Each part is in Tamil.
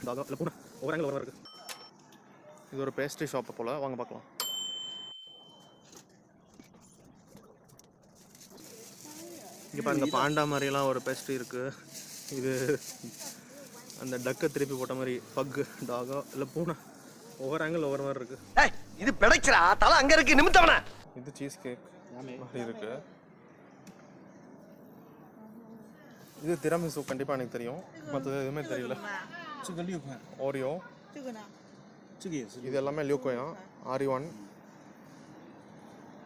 தாகா இல்லை பூனை ஒவ்வொரு ஆங்கிள் ஒவ்வொரு இருக்குது. இது ஒரு பேஸ்ட்ரி ஷாப்பை போல், வாங்க பார்க்கலாம். இங்கே பாருங்க, பாண்டா மாதிரிலாம் ஒரு பேஸ்ட்ரி இருக்குது. இது அந்த டக்கை திருப்பி போட்ட மாதிரி பக்கு டாகா இல்லை பூனை ஒவ்வொரு ஆங்கிள் ஒவ்வொரு மாதிரி இருக்குது. இது பிடைச்சா தலை அங்கே இருக்கு நிமித்தவன. இது சீஸ் கேக் மாதிரி இருக்குது. இது திராமிசு கண்டிப்பாக எனக்கு தெரியும், மற்றது எதுவுமே தெரியல. ஓரியோ இது எல்லாமே லியூகோயா. ஆரிவான்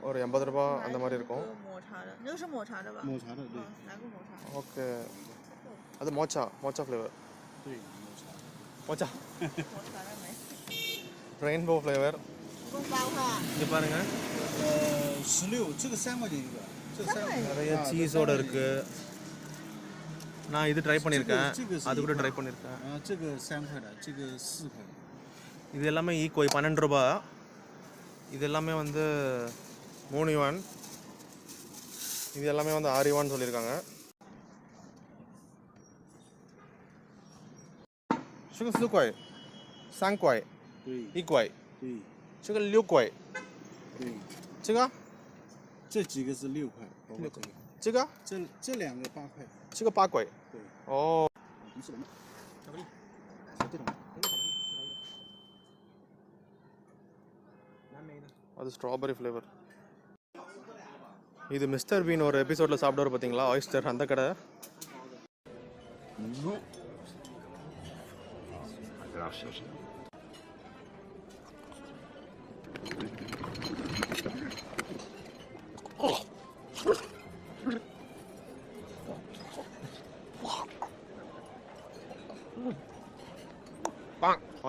ஒரு 80 ரூபா அந்த மாதிரி இருக்கும். ஓகே, அது Morcha flavour. Morcha rainbow flavour. இங்கே பாருங்க, 16，这个3块钱一个，这个3块钱。 நிறைய சீஸோட இருக்கு. நான் இது ட்ரை பண்ணியிருக்கேன், அது கூட ட்ரை பண்ணியிருக்கேன். 这个3块的，这个4块。 இது எல்லாமே ஈக்குவல் 12 ரூபா. இது எல்லாமே வந்து 3 யுவான். இது எல்லாமே வந்து 6 யுவான் சொல்லியிருக்காங்க. 这个4块3块1块，这个6块，这个这几个是6块，这个这2个8块，这个8块。哦，அது ஸ்ட்ராபெரி ஃப்ளேவர். இது மிஸ்டர் பீன் ஒரு எபிசோடில் சாப்பிடுவார் பார்த்தீங்களா, ஆயிஸ்டர், அந்த கடை.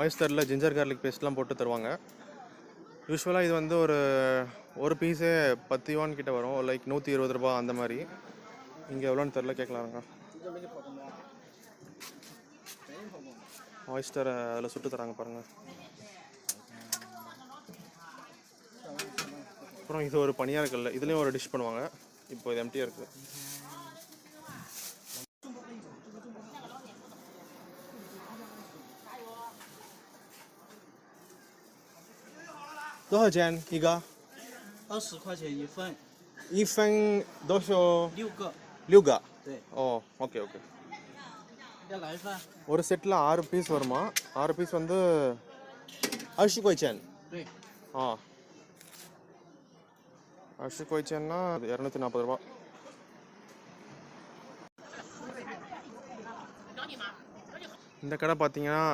ஆயிஸ்டரில் ஜிஞ்சர் கார்லிக் பேஸ்ட்லாம் போட்டு தருவாங்க. யூஸ்வலாக இது வந்து ஒரு பீஸே 10 யுவான் கிட்ட வரும், லைக் 120 ரூபா அந்த மாதிரி. இங்கே எவ்வளோன்னு தெரில, கேட்கலாங்க. ஆயிஸ்டரை அதில் சுட்டு தராங்க பாருங்கள். அப்புறம் இது ஒரு பனியாரக்கல்ல, இதுலேயும் ஒரு டிஷ் பண்ணுவாங்க. இப்போ இது எம்டியாக இருக்குது.多少钱一个？20块钱一份。一份多少？6个。6个。对。哦 ஓகே ஓகே.要来一份。ஒரு செட்டில் 6 பீஸ் வருமா? 6 பீஸ் வந்து 20块钱。对。ஆ 20块钱னா 240 ரூபா. இந்த கடை பார்த்தீங்கன்னா